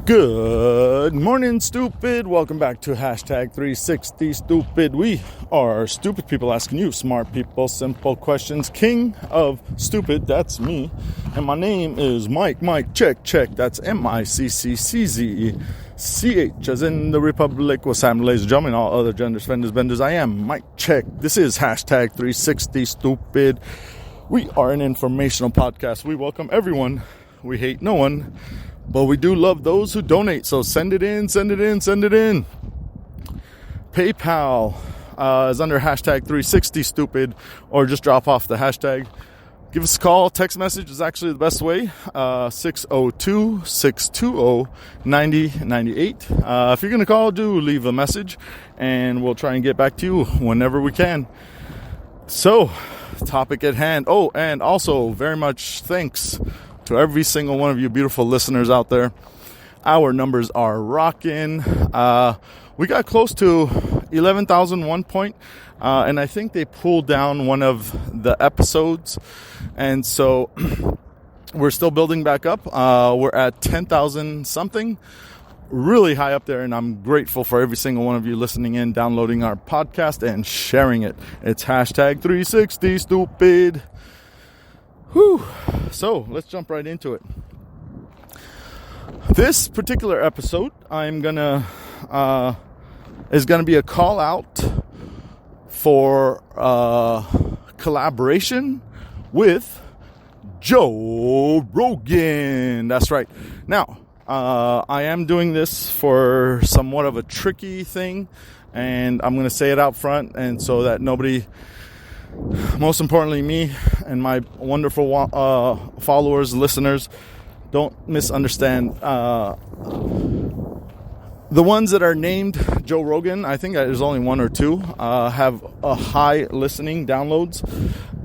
Good morning, stupid. Welcome back to hashtag 360 stupid. We are stupid people asking you smart people simple questions. King of stupid, that's me. And my name is Mike. Check. That's MICCCZECH, as in the Republic. What's happening, ladies and gentlemen? All other genders, fenders, benders. I am Mike. Check. This is hashtag 360 stupid. We are an informational podcast. We welcome everyone. We hate no one. But we do love those who donate, so send it in. PayPal is under hashtag 360 stupid, or just drop off the hashtag. Give us a call. Text message is actually the best way, 602-620-9098. If you're going to call, do leave a message, and we'll try and get back to you whenever we can. So, topic at hand. Oh, and also very much thanks to every single one of you beautiful listeners out there. Our numbers are rocking. We got close to 11,001 point, and I think they pulled down one of the episodes, and so we're still building back up. We're at 10,000 something, really high up there, and I'm grateful for every single one of you listening in, downloading our podcast, and sharing it. It's hashtag 360 stupid. Whew. So let's jump right into it. This particular episode, is gonna be a call out for collaboration with Joe Rogan. That's right. Now, I am doing this for somewhat of a tricky thing, and I'm gonna say it out front, and so that nobody, most importantly me and my wonderful followers, listeners, don't misunderstand. The ones that are named Joe Rogan, I think there's only one or two, have a high listening downloads,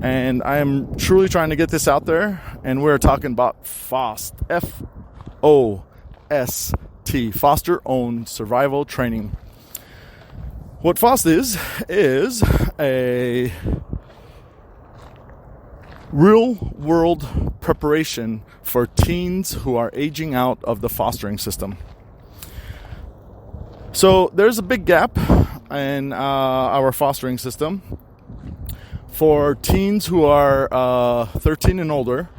and I am truly trying to get this out there, and we're talking about F.O.S.T. F-O-S-T, Foster Owned Survival Training. What F.O.S.T. is a real-world preparation for teens who are aging out of the fostering system. So there's a big gap in our fostering system for teens who are 13 and older.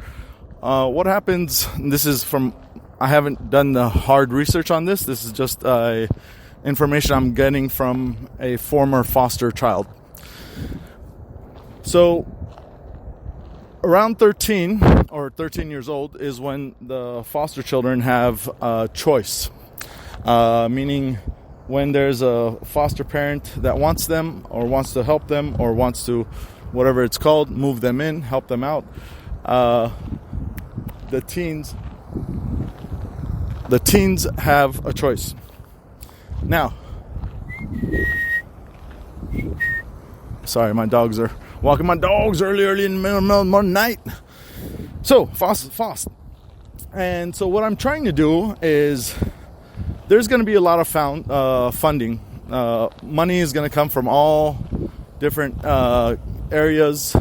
What happens, this is from, I haven't done the hard research on this. This is just information I'm getting from a former foster child. So around 13 or 13 years old is when the foster children have a choice, meaning when there's a foster parent that wants them or wants to help them or wants to, whatever it's called, move them in, help them out. The teens have a choice. Now, sorry, my dogs are walking my dogs early in the middle of the night. So, FOST. And so what I'm trying to do is, there's going to be a lot of funding. Money is going to come from all different areas,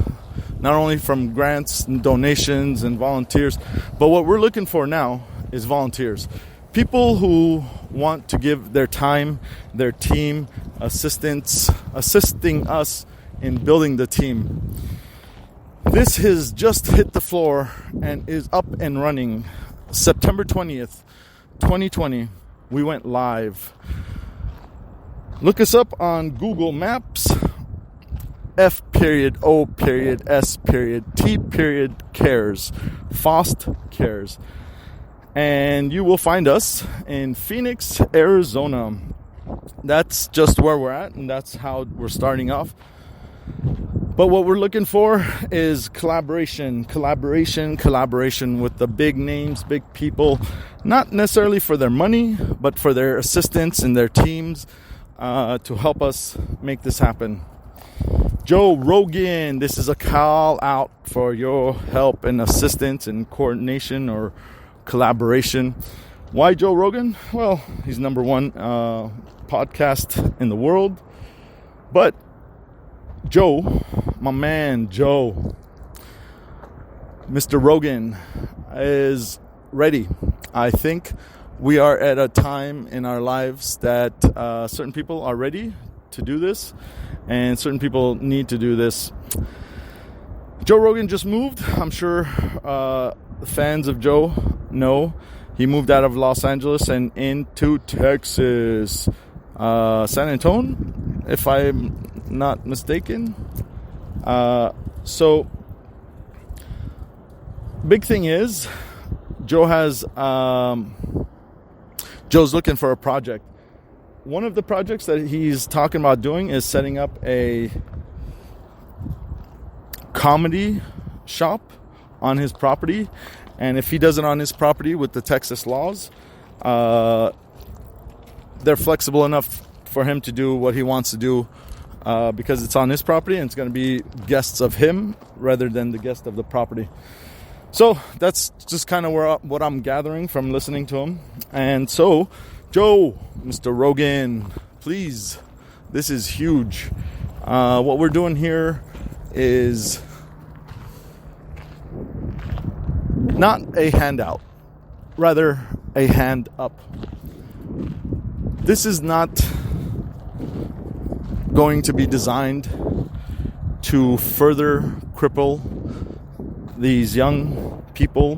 not only from grants and donations and volunteers, but what we're looking for now is volunteers. People who want to give their time, their team, assisting us in building the team. This has just hit the floor and is up and running. September 20th, 2020, we went live. Look us up on Google Maps. F.O.S.T. cares. FOST cares. And you will find us in Phoenix, Arizona. That's just where we're at, and that's how we're starting off. But what we're looking for is collaboration with the big names, big people, not necessarily for their money, but for their assistance and their teams to help us make this happen. Joe Rogan, this is a call out for your help and assistance and coordination or collaboration. Why Joe Rogan? Well, he's number one podcast in the world. But Joe, my man Joe, Mr. Rogan, is ready, I think, we are at a time in our lives that certain people are ready to do this, and certain people need to do this. Joe Rogan just moved. I'm sure fans of Joe know he moved out of Los Angeles and into Texas, San Antonio, if I'm not mistaken. So big thing is Joe's looking for a project. One of the projects that he's talking about doing is setting up a comedy shop on his property. And if he does it on his property with the Texas laws, they're flexible enough for him to do what he wants to do because it's on his property and it's going to be guests of him rather than the guest of the property. So that's just kind of what I'm gathering from listening to him. And so, Joe, Mr. Rogan, please, this is huge. What we're doing here is not a handout, rather a hand up. This is not going to be designed to further cripple these young people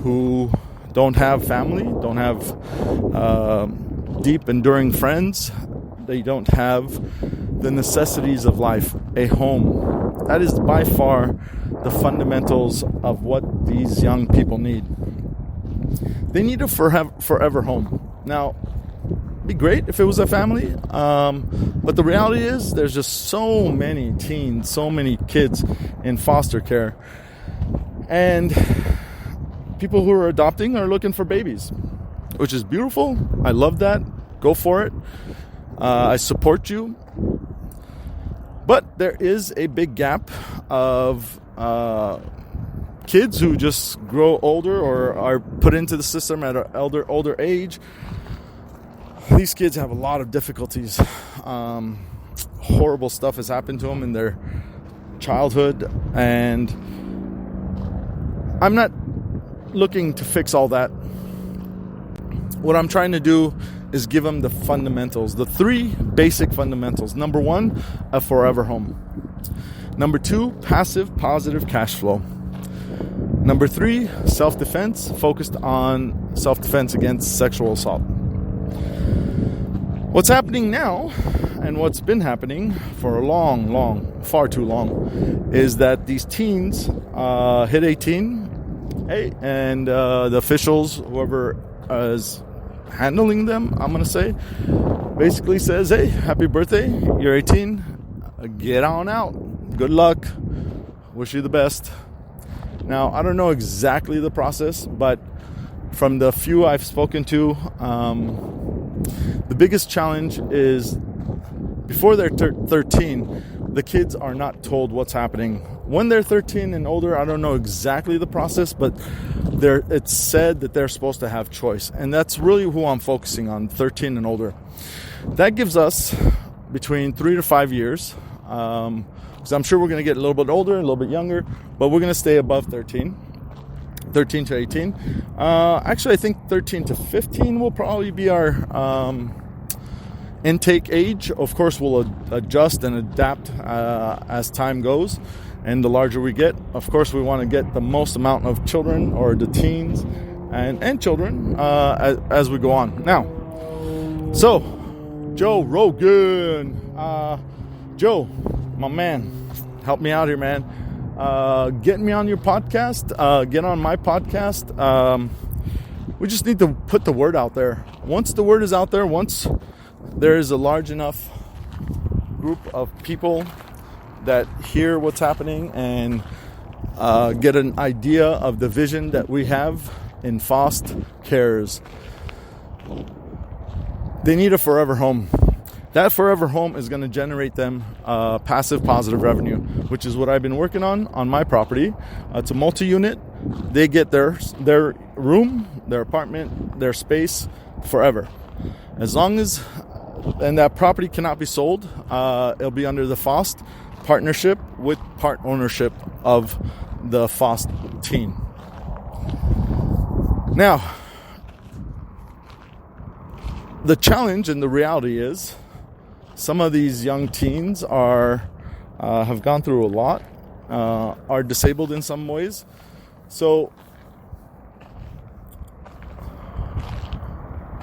who don't have family, don't have deep, enduring friends. They don't have the necessities of life, a home. That is by far the fundamentals of what these young people need. They need a forever home. Now, it'd be great if it was a family, but the reality is there's just so many teens, so many kids in foster care. And people who are adopting are looking for babies, which is beautiful. I love that. Go for it. I support you. But there is a big gap of kids who just grow older or are put into the system at an older age. These kids have a lot of difficulties. Horrible stuff has happened to them in their childhood, and I'm not looking to fix all that. What I'm trying to do is give them the fundamentals, the three basic fundamentals. Number one, a forever home. Number two, passive, positive cash flow. Number three, self-defense, focused on self-defense against sexual assault. What's happening now, and what's been happening for far too long, is that these teens hit 18, and the officials, whoever is handling them, I'm going to say, basically says, hey, happy birthday, you're 18, get on out, good luck, wish you the best. Now, I don't know exactly the process, but from the few I've spoken to, the biggest challenge is before they're 13, the kids are not told what's happening. When they're 13 and older, I don't know exactly the process, but it's said that they're supposed to have choice. And that's really who I'm focusing on, 13 and older. That gives us between 3 to 5 years, because I'm sure we're going to get a little bit older, a little bit younger, but we're going to stay above 13 to 18. Actually, I think 13 to 15 will probably be our intake age. Of course, we'll adjust and adapt as time goes. And the larger we get, of course, we want to get the most amount of children or the teens and children as we go on. Now, so, Joe Rogan. Joe, my man, help me out here, man. Get me on your podcast. Get on my podcast. We just need to put the word out there. Once the word is out there, once there is a large enough group of people that hear what's happening and get an idea of the vision that we have in F.O.S.T. Cares, they need a forever home. That forever home is going to generate them passive positive revenue, which is what I've been working on my property. It's a multi-unit. They get their room, their apartment, their space forever. As long as, and that property cannot be sold, it'll be under the F.O.S.T. partnership with part ownership of the F.O.S.T. team. Now, the challenge and the reality is some of these young teens have gone through a lot, are disabled in some ways. So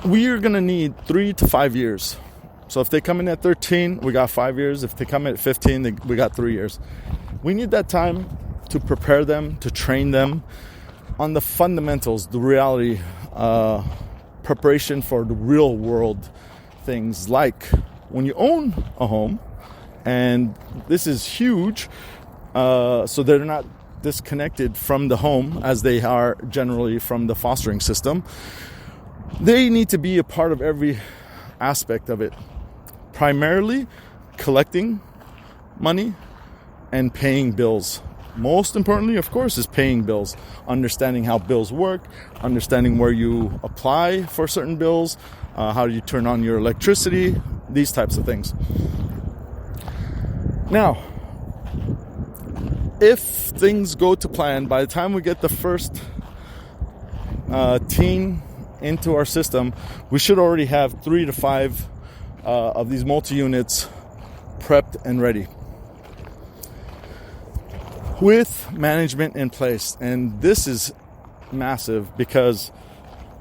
we are going to need 3 to 5 years. So if they come in at 13, we got 5 years. If they come in at 15, we got 3 years. We need that time to prepare them, to train them on the fundamentals, the reality, preparation for the real world things, like when you own a home, and this is huge, so they're not disconnected from the home as they are generally from the fostering system. They need to be a part of every aspect of it, primarily collecting money and paying bills. Most importantly, of course, is paying bills, understanding how bills work, understanding where you apply for certain bills, how you turn on your electricity, these types of things. Now, if things go to plan, by the time we get the first teen into our system, we should already have 3 to 5 of these multi-units prepped and ready, with management in place. And this is massive because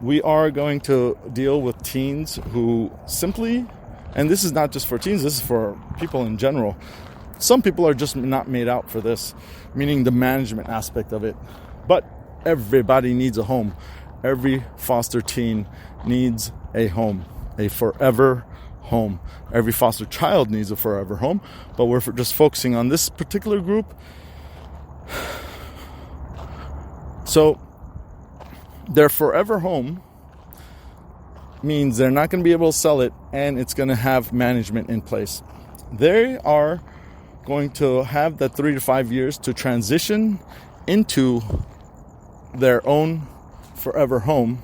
we are going to deal with teens who simply, and this is not just for teens, this is for people in general. Some people are just not made out for this, meaning the management aspect of it. But everybody needs a home. Every foster teen needs a home, a forever home. Every foster child needs a forever home, but we're just focusing on this particular group. So their forever home means they're not going to be able to sell it, and it's going to have management in place. They are going to have that 3 to 5 years to transition into their own forever home.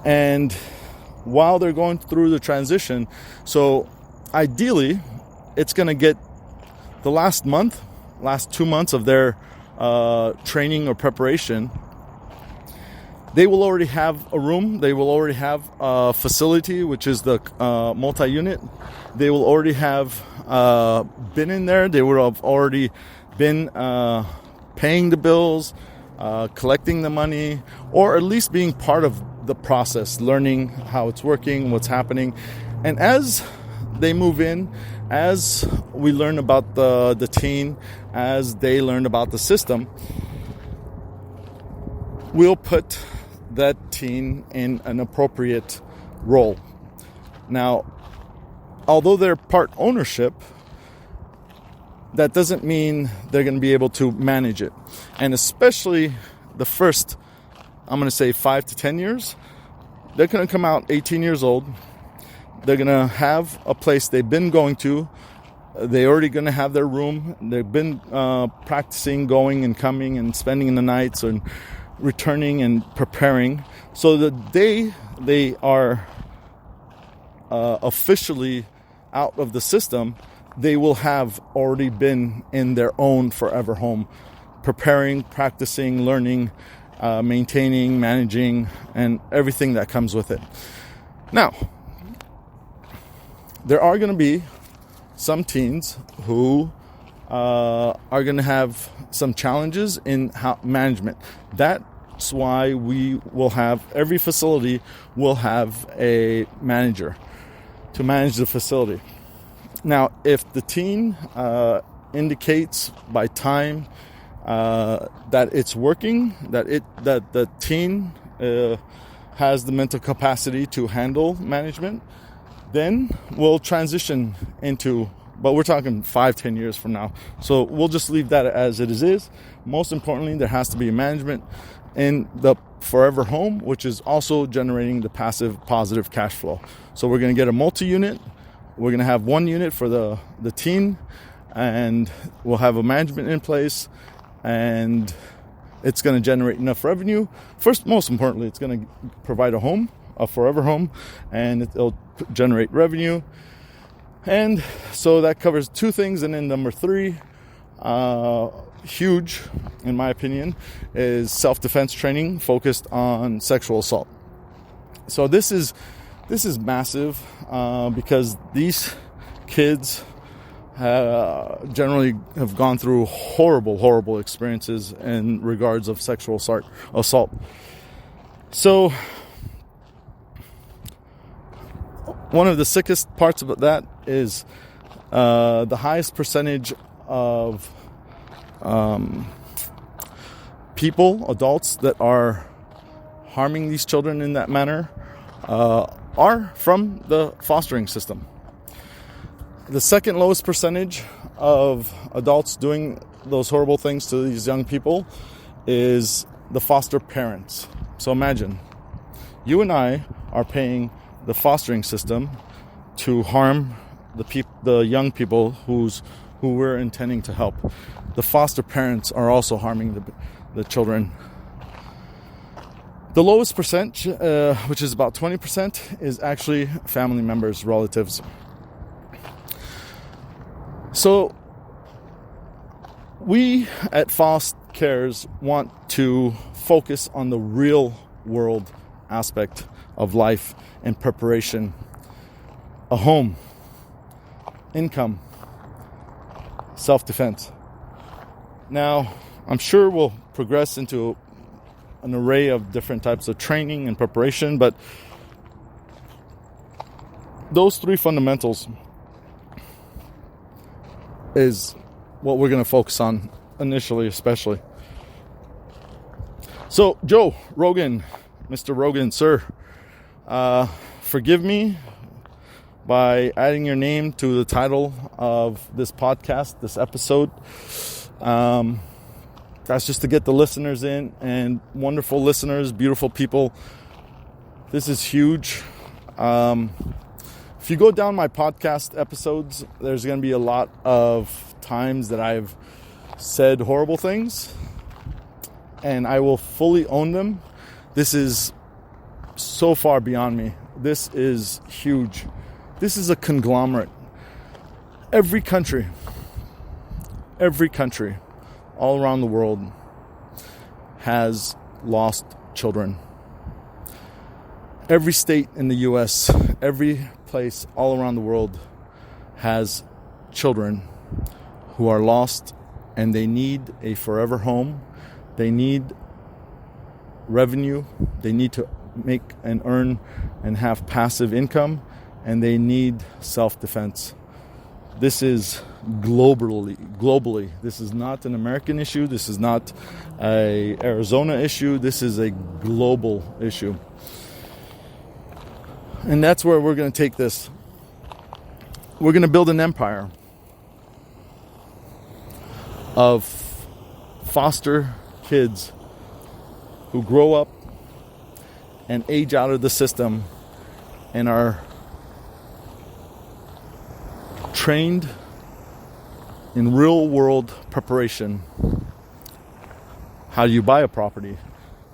And while they're going through the transition, so ideally it's going to get the last 2 months of their training or preparation. They will already have a room. They will already have a facility, which is the multi-unit. They will already have been in there. They would have already been paying the bills, collecting the money, or at least being part of the process, learning how it's working, what's happening. And as they move in, as we learn about the teen, as they learn about the system, we'll put that teen in an appropriate role. Now, although they're part ownership, that doesn't mean they're going to be able to manage it. And especially the first, I'm going to say 5 to 10 years, they're going to come out 18 years old. They're going to have a place they've been going to. They're already going to have their room. They've been practicing going and coming and spending the nights and returning and preparing. So the day they are officially out of the system, they will have already been in their own forever home, preparing, practicing, learning, maintaining, managing, and everything that comes with it. Now, there are going to be some teens who are going to have some challenges in management. That's why we will have, every facility will have a manager to manage the facility. Now, if the teen indicates by time that it's working, that the teen has the mental capacity to handle management, then we'll transition into, but we're talking 5-10 years from now. So we'll just leave that as it is. Most importantly, there has to be a management in the forever home, which is also generating the passive positive cash flow. So we're going to get a multi-unit. We're going to have one unit for the teen, and we'll have a management in place, and it's going to generate enough revenue. First, most importantly, it's going to provide a home, a forever home, and it'll generate revenue. And so that covers two things. And then number 3, huge in my opinion, is self-defense training focused on sexual assault. So this is massive because these kids generally have gone through horrible experiences in regards of sexual assault. So one of the sickest parts about that is the highest percentage of adults that are harming these children in that manner are from the fostering system. The second lowest percentage of adults doing those horrible things to these young people is the foster parents. So imagine, you and I are paying the fostering system to harm the young people who we're intending to help. The foster parents are also harming the children. The lowest percent, which is about 20%, is actually family members, relatives. So we at F.O.S.T Cares want to focus on the real world aspect of life and preparation. A home, income, self-defense. Now, I'm sure we'll progress into an array of different types of training and preparation, but those three fundamentals is what we're going to focus on initially, especially. So, Joe Rogan, Mr. Rogan, sir, forgive me by adding your name to the title of this podcast, this episode. That's just to get the listeners in, and wonderful listeners, beautiful people. This is huge. If you go down my podcast episodes, there's going to be a lot of times that I've said horrible things, and I will fully own them. This is so far beyond me. This is huge. This is a conglomerate. Every country, all around the world has lost children. Every state in the U.S., every place all around the world has children who are lost, and they need a forever home. They need revenue. They need to make and earn and have passive income, and they need self-defense. This is globally. This is not an American issue. This is not a Arizona issue. This is a global issue. And that's where we're going to take this. We're going to build an empire of foster kids who grow up and age out of the system and are trained in real world preparation. How do you buy a property?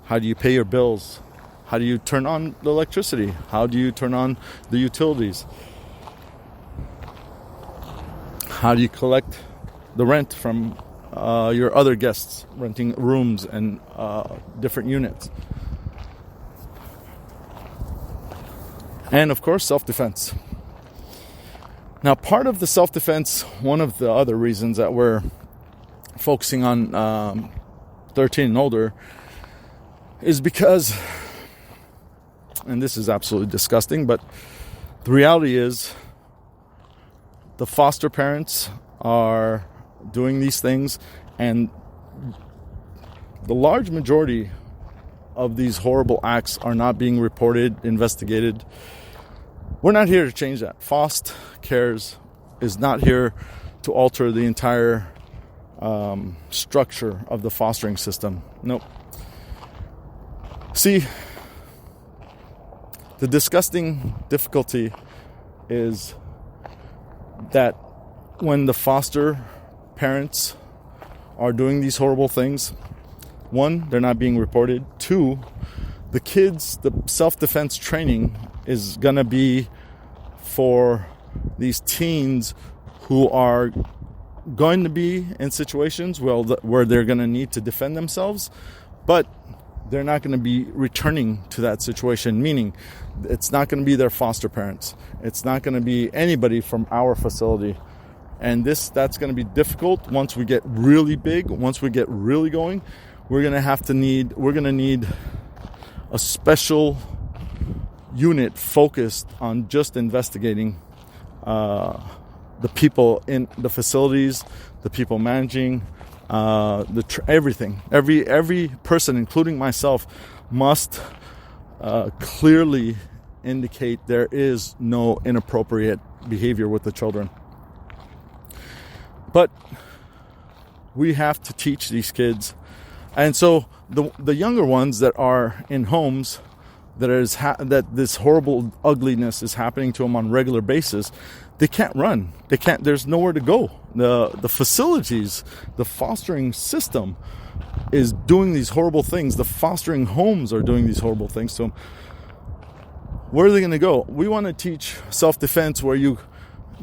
How do you pay your bills? How do you turn on the electricity? How do you turn on the utilities? How do you collect the rent from your other guests, renting rooms and different units? And of course, self-defense. Now, part of the self-defense, one of the other reasons that we're focusing on 13 and older is because, and this is absolutely disgusting, but the reality is the foster parents are doing these things, and the large majority of these horrible acts are not being reported, investigated. We're not here to change that. F.O.S.T Cares is not here to alter the entire structure of the fostering system. Nope. See, the disgusting difficulty is that when the foster parents are doing these horrible things, one, they're not being reported. Two, the kids, the self-defense training is going to be for these teens who are going to be in situations where they're going to need to defend themselves, but they're not going to be returning to that situation, meaning it's not going to be their foster parents. It's not going to be anybody from our facility. And that's going to be difficult once we get really big, once we get really going. We're going to need a special unit focused on just investigating the people in the facilities, the people managing, everything. Every person, including myself, must clearly indicate there is no inappropriate behavior with the children. But we have to teach these kids. And so the younger ones that are in homes that this horrible ugliness is happening to them on a regular basis, they can't run. There's nowhere to go. The facilities, the fostering system is doing these horrible things. The fostering homes are doing these horrible things to them. Where are they going to go? We want to teach self-defense, where you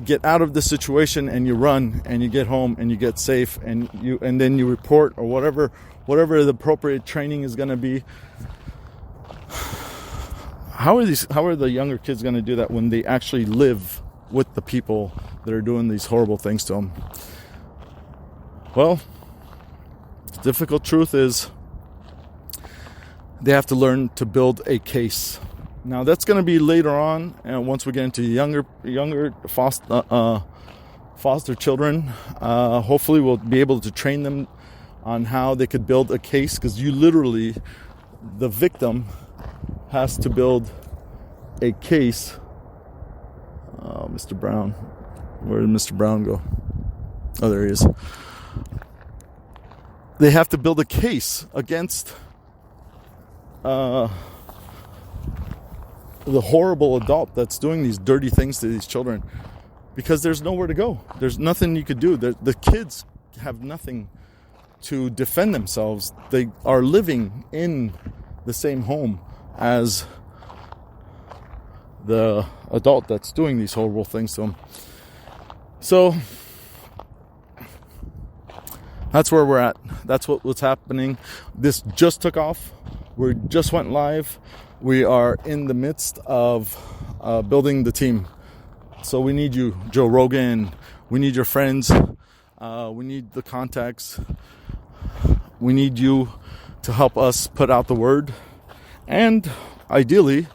get out of the situation and you run and you get home and you get safe and then you report, or whatever the appropriate training is going to be. How are the younger kids going to do that when they actually live with the people that are doing these horrible things to them? Well, the difficult truth is they have to learn to build a case. Now that's going to be later on, and once we get into younger foster children. Hopefully we'll be able to train them on how they could build a case, because the victim has to build a case. Mr. Brown, where did Mr. Brown go? Oh, there he is. They have to build a case against the horrible adult that's doing these dirty things to these children, because there's nowhere to go. There's nothing you could do. The kids have nothing to defend themselves. They are living in the same home as the adult that's doing these horrible things to them. So that's where we're at. That's what's happening. This just took off. We just went live. We are in the midst of building the team. So we need you, Joe Rogan. We need your friends. We need the contacts. We need you to help us put out the word. And ideally,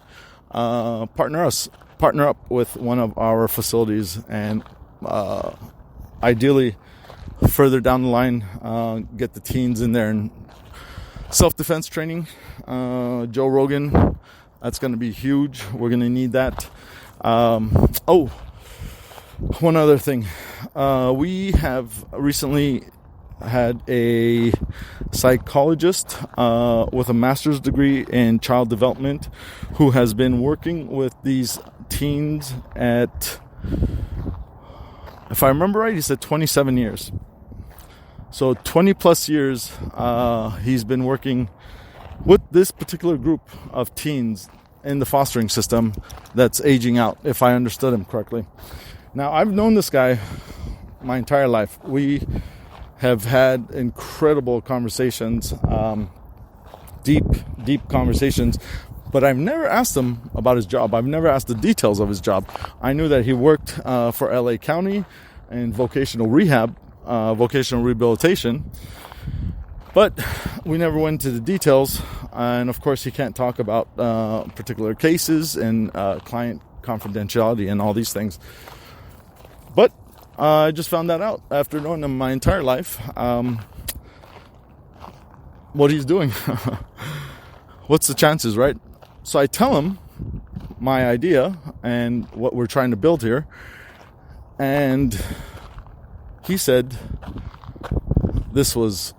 partner up with one of our facilities, and ideally further down the line, get the teens in there and self-defense training. Joe Rogan, that's going to be huge. We're going to need that. One other thing. We have recently had a psychologist with a master's degree in child development who has been working with these teens at, if I remember right, he said 27 years. So 20 plus years he's been working with this particular group of teens in the fostering system that's aging out, if I understood him correctly. Now, I've known this guy my entire life. We have had incredible conversations, deep conversations, but I've never asked him about his job. I've never asked the details of his job. I knew that he worked for LA County in vocational rehab, vocational rehabilitation, but we never went into the details. And of course, he can't talk about particular cases and client confidentiality and all these things. But I just found that out after knowing him my entire life. What he's doing. What's the chances, right? So I tell him my idea and what we're trying to build here. And he said, this was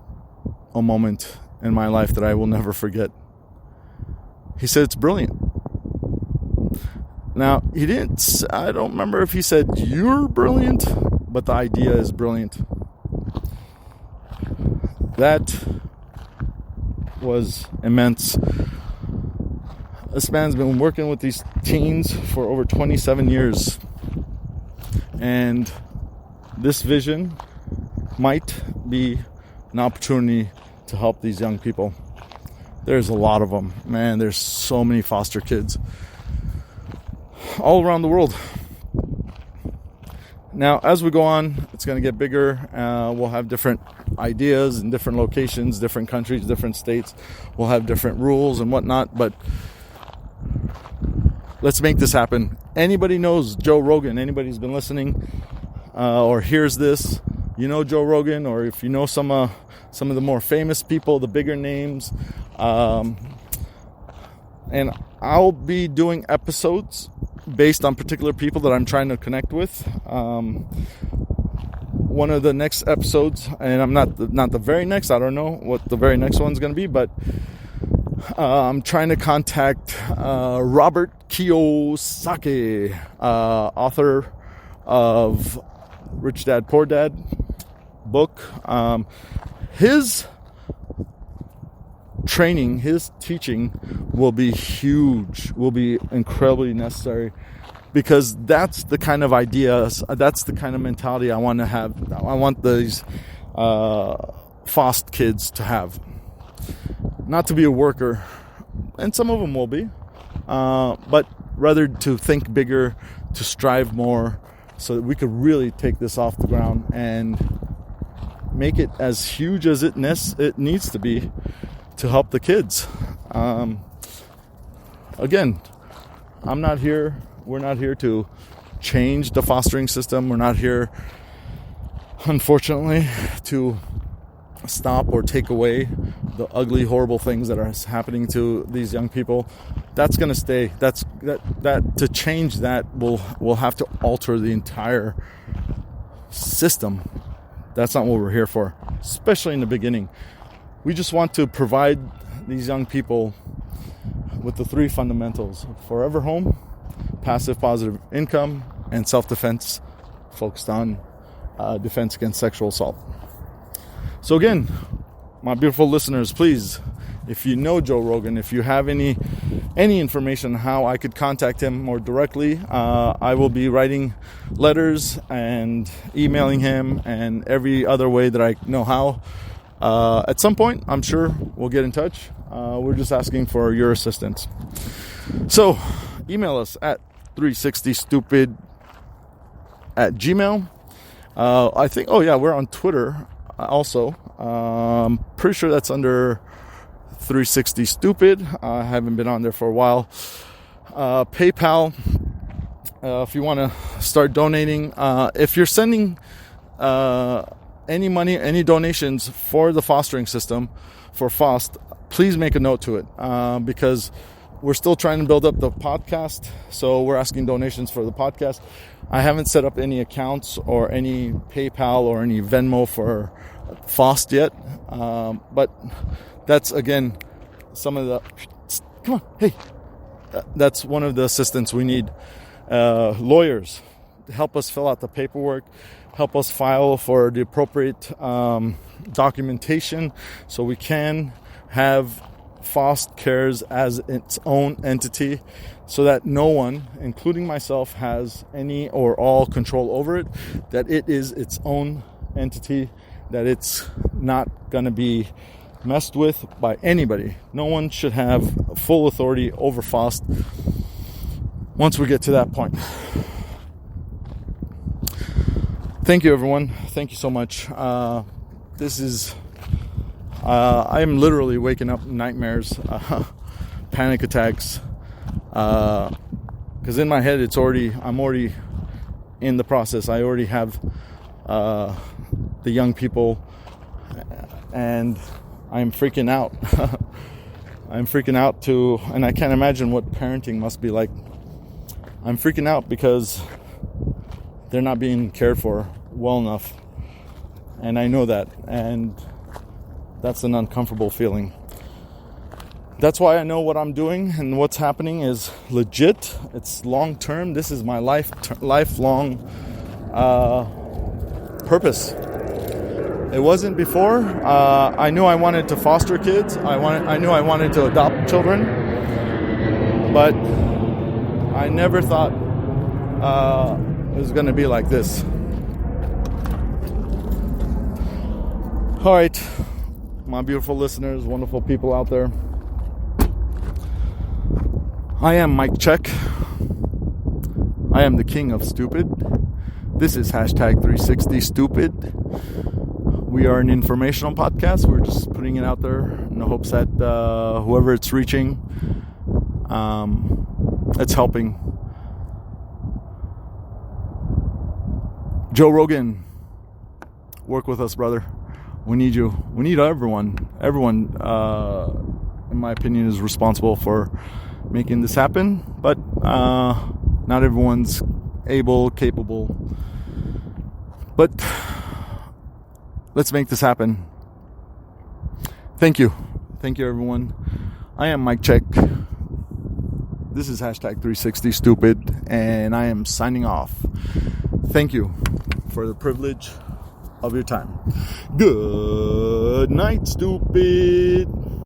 a moment in my life that I will never forget. He said, it's brilliant. Now, I don't remember if he said, you're brilliant, but the idea is brilliant. That was immense. This man's been working with these teens for over 27 years. And this vision might be an opportunity to help these young people. There's a lot of them. Man, there's so many foster kids all around the world. Now, as we go on, it's going to get bigger. We'll have different ideas in different locations, different countries, different states. We'll have different rules and whatnot, but let's make this happen. Anybody knows Joe Rogan, anybody's been listening or hears this, you know Joe Rogan, or if you know some of the more famous people, the bigger names, and I'll be doing episodes based on particular people that I'm trying to connect with. One of the next episodes, and I'm not the very next, I don't know what the very next one's going to be, but I'm trying to contact Robert Kiyosaki, author of Rich Dad, Poor Dad book. His training, his teaching will be huge, will be incredibly necessary, because that's the kind of ideas, that's the kind of mentality I want to have. I want these F.O.S.T kids to have. Not to be a worker, and some of them will be, but rather to think bigger, to strive more, so that we could really take this off the ground and make it as huge as it needs to be to help the kids. Again, we're not here to change the fostering system. We're not here, unfortunately, to stop or take away the ugly, horrible things that are happening to these young people. That's going to stay. That to change that, we'll have to alter the entire system. That's not what we're here for, especially in the beginning. We just want to provide these young people with the three fundamentals: forever home, passive positive income, and self-defense focused on defense against sexual assault. So again, my beautiful listeners, please, if you know Joe Rogan, if you have any information on how I could contact him more directly, I will be writing letters and emailing him and every other way that I know how. At some point, I'm sure we'll get in touch. We're just asking for your assistance. So, email us at 360stupid@gmail. I think, we're on Twitter also. Pretty sure that's under 360stupid. I haven't been on there for a while. PayPal, if you want to start donating. If you're sending any money, any donations for the fostering system, for F.O.S.T, please make a note to it, because we're still trying to build up the podcast, so we're asking donations for the podcast. I haven't set up any accounts or any PayPal or any Venmo for F.O.S.T yet, but that's, again, that's one of the assistance we need. Lawyers to help us fill out the paperwork, help us file for the appropriate documentation, so we can have F.O.S.T Cares as its own entity, so that no one, including myself, has any or all control over it, that it is its own entity, that it's not going to be messed with by anybody. No one should have full authority over F.O.S.T once we get to that point. Thank you, everyone. Thank you so much. I am literally waking up nightmares, panic attacks, because in my head I'm already in the process. I already have the young people, and I'm freaking out. I'm freaking out too, and I can't imagine what parenting must be like. I'm freaking out because they're not being cared for well enough, and I know that, and that's an uncomfortable feeling. That's why I know what I'm doing and what's happening is legit. It's long term. This is my lifelong purpose. It wasn't before. I knew I wanted to foster kids. I knew I wanted to adopt children, but I never thought it was going to be like this. All right, my beautiful listeners, wonderful people out there. I am Mike Check. I am the king of stupid. This is hashtag 360 stupid. We are an informational podcast. We're just putting it out there in the hopes that whoever it's reaching, it's helping. Joe Rogan, work with us, brother. We need you. We need everyone. Everyone, in my opinion, is responsible for making this happen. But not everyone's able, capable. But let's make this happen. Thank you. Thank you, everyone. I am Mike Check. This is hashtag 360 stupid. And I am signing off. Thank you for the privilege of your time. Good night, stupid.